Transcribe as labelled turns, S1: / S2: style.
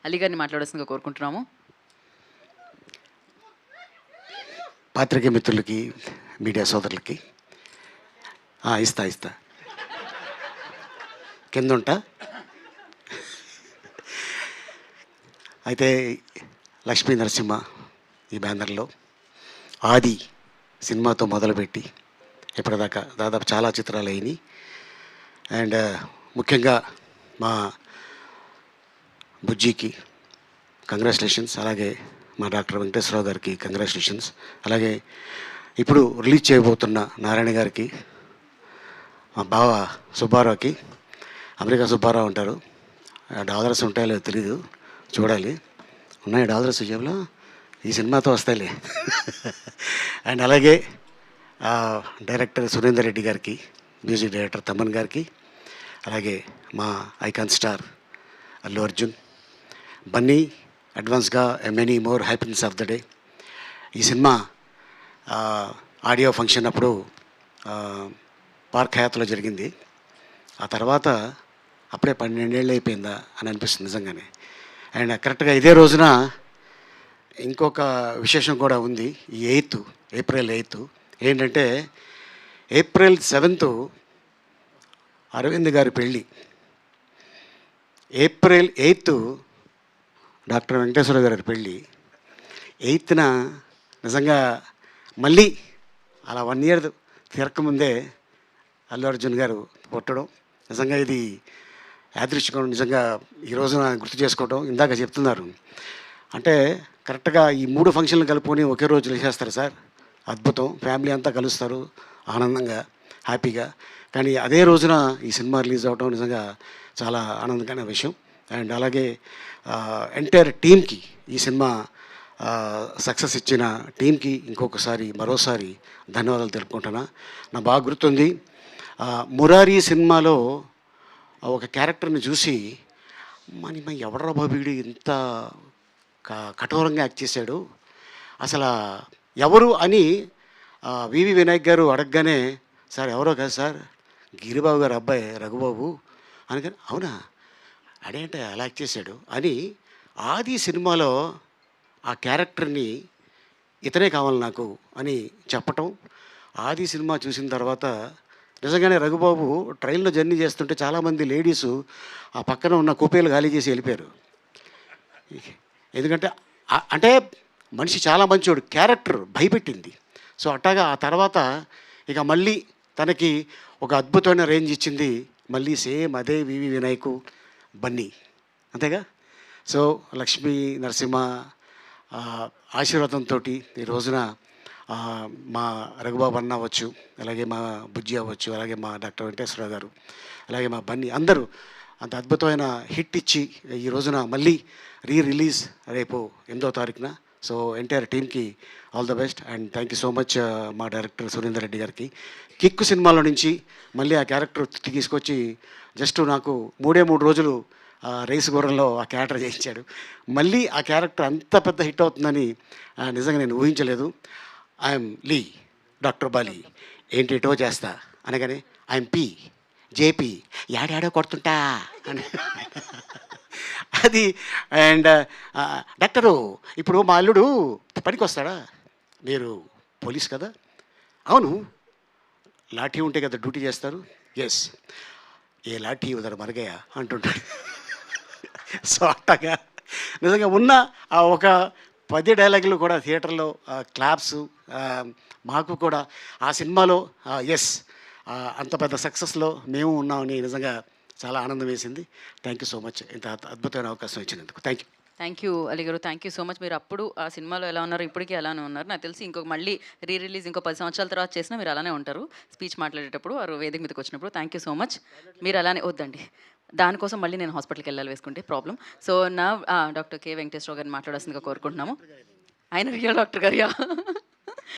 S1: అలీ గారిని మాట్లాడాల్సిందిగా కోరుకుంటున్నాము.
S2: పాత్రికేయ మిత్రులకి, మీడియా సోదరులకి ఇస్తా కింద ఉంటా. అయితే లక్ష్మీ నరసింహ ఈ బ్యానర్లో ఆది సినిమాతో మొదలుపెట్టి ఇప్పటిదాకా దాదాపు చాలా చిత్రాలు అయినాయి. అండ్ ముఖ్యంగా మా బుజ్జికి కంగ్రాచులేషన్స్, అలాగే మా డాక్టర్ వెంకటేశ్వరరావు గారికి కంగ్రాచులేషన్స్, అలాగే ఇప్పుడు రిలీజ్ చేయబోతున్న నారాయణ గారికి, మా బావ సుబ్బారావుకి, అమెరికా సుబ్బారావు ఉంటారు, డాలర్స్ ఉంటాయో లేదో తెలీదు, చూడాలి. ఉన్నాయి డాలర్స్ జేబులో, ఈ సినిమాతో వస్తాయిలే. అండ్ అలాగే డైరెక్టర్ సురేందర్ రెడ్డి గారికి, మ్యూజిక్ డైరెక్టర్ తమన్ గారికి, అలాగే మా ఐకాన్ స్టార్ అల్లు అర్జున్, బన్నీ, అడ్వాన్స్గా many more happiness of the day. ఈ సినిమా ఆడియో ఫంక్షన్ అప్పుడు పార్క్ హయాత్లో జరిగింది. ఆ తర్వాత అప్పుడే 12 ఏళ్ళు అయిపోయిందా అని అనిపిస్తుంది నిజంగానే. అండ్ కరెక్ట్గా ఇదే రోజున ఇంకొక విశేషం కూడా ఉంది. ఈ ఏప్రిల్ 8 ఏంటంటే ఏప్రిల్ 7 అరవింద్ గారి పెళ్ళి, ఏప్రిల్ 8 డాక్టర్ వెంకటేశ్వర గారి పెళ్ళి, 8న నిజంగా మళ్ళీ అలా 1 ఇయర్ తిరగకముందే అల్లు అర్జున్ గారు పుట్టడం నిజంగా ఇది యాదృచ్ఛికం. నిజంగా ఈ రోజున గుర్తు చేసుకోవడం, ఇందాక చెప్తున్నారు అంటే కరెక్ట్గా ఈ 3 ఫంక్షన్లు కలుపుకొని ఒకే రోజు చేస్తారు సార్, అద్భుతం. ఫ్యామిలీ అంతా కలుస్తారు ఆనందంగా, హ్యాపీగా. కానీ అదే రోజున ఈ సినిమా రిలీజ్ అవ్వడం నిజంగా చాలా ఆనందకరమైన విషయం. అండ్ అలాగే ఎంటైర్ టీమ్కి, ఈ సినిమా సక్సెస్ ఇచ్చిన టీంకి మరోసారి ధన్యవాదాలు తెలుపుకుంటున్నా. నాకు బాగా గుర్తుంది, మురారి సినిమాలో ఒక క్యారెక్టర్ని చూసి మన ఎవడరా బాబు వీడు ఇంత కఠోరంగా యాక్ట్ చేశాడు, అసలు ఎవరు అని వివి వినాయక్ గారు అడగగానే, సార్ ఎవరో కాదు సార్, గిరిబాబు గారు అబ్బాయి రఘుబాబు అనగానే, అవునా అదేంటే అలా యాక్ట్ చేశాడు అని ఆది సినిమాలో ఆ క్యారెక్టర్ని ఇతనే కావాలి నాకు అని చెప్పటం. ఆది సినిమా చూసిన తర్వాత నిజంగానే రఘుబాబు ట్రైన్లో జర్నీ చేస్తుంటే చాలామంది లేడీసు ఆ పక్కన ఉన్న కూపేలు ఖాళీ చేసి వెళ్ళిపోయారు. ఎందుకంటే అంటే మనిషి చాలా మంచోడు, క్యారెక్టర్ భయపెట్టింది. సో అట్టాగా ఆ తర్వాత ఇక మళ్ళీ తనకి ఒక అద్భుతమైన రేంజ్ ఇచ్చింది మళ్ళీ సేమ్ అదే వివి వినాయకు, బన్నీ, అంతేగా. సో లక్ష్మీ నరసింహ ఆశీర్వాదంతో ఈ రోజున మా రఘుబాబు అన్న అవ్వచ్చు, అలాగే మా బుజ్జి అవ్వచ్చు, అలాగే మా డాక్టర్ వెంకటేశ్వరరావు గారు, అలాగే మా బన్నీ, అందరూ అంత అద్భుతమైన హిట్ ఇచ్చి ఈ రోజున మళ్ళీ రిలీజ్ రేపు 8వ తారీఖున. సో ఎంటైర్ టీమ్కి all the best and thank you so much. మా డైరెక్టర్ సురేందర్ రెడ్డి గారికి కిక్కు సినిమాలో నుంచి మళ్ళీ ఆ క్యారెక్టర్ తీసుకొచ్చి జస్ట్ నాకు 3 రోజులు రేసు గుర్రంలో ఆ క్యారెక్టర్ చేయించాడు. మళ్ళీ ఆ క్యారెక్టర్ అంత పెద్ద హిట్ అవుతుందని నిజంగా నేను ఊహించలేదు. ఐఎమ్ లీ, డాక్టర్ బాలి, ఏంటేటో చేస్తా అనగానే ఐఎమ్ పి జేపీ, యాడాడో కొడుతుంటా అని అది. అండ్ డాక్టరు ఇప్పుడు మా అల్లుడు పనికి వస్తాడా, మీరు పోలీస్ కదా, అవును లాఠీ ఉంటే కదా డ్యూటీ చేస్తారు, ఎస్, ఏ లాఠీ ఉదర మరగయ్య అంటుంటాడు. సో అట్టగా నిజంగా ఉన్న ఆ ఒక 10 డైలాగులు కూడా థియేటర్లో క్లాప్స్ మాకు కూడా ఆ సినిమాలో ఎస్ అంత పెద్ద సక్సెస్లో మేము ఉన్నామని నిజంగా చాలా ఆనందం వేసింది. థ్యాంక్ యూ సో మచ్ ఇంత అద్భుతమైన అవకాశం ఇచ్చినందుకు.
S1: థ్యాంక్ యూ అలీ గారు, థ్యాంక్ యూ సో మచ్. మీరు అప్పుడు ఆ సినిమాలో ఎలా ఉన్నారు, ఇప్పటికీ అలానే ఉన్నారు. నాకు తెలిసి మళ్ళీ రిలీజ్ ఇంకో 10 సంవత్సరాల తర్వాత చేసినా మీరు అలానే ఉంటారు, స్పీచ్ మాట్లాడేటప్పుడు వారు వేదిక మీదకి వచ్చినప్పుడు. Thank you so much. మీరు అలానే వద్దండి, దానికోసం మళ్ళీ నేను హాస్పిటల్కి వెళ్ళాలి వేసుకుంటే ప్రాబ్లం. సో నా డాక్టర్ కె వెంకటేశ్వరరావు గారిని మాట్లాడాల్సిందిగా కోరుకుంటున్నాము. ఆయన రియల్ డాక్టర్ గారు.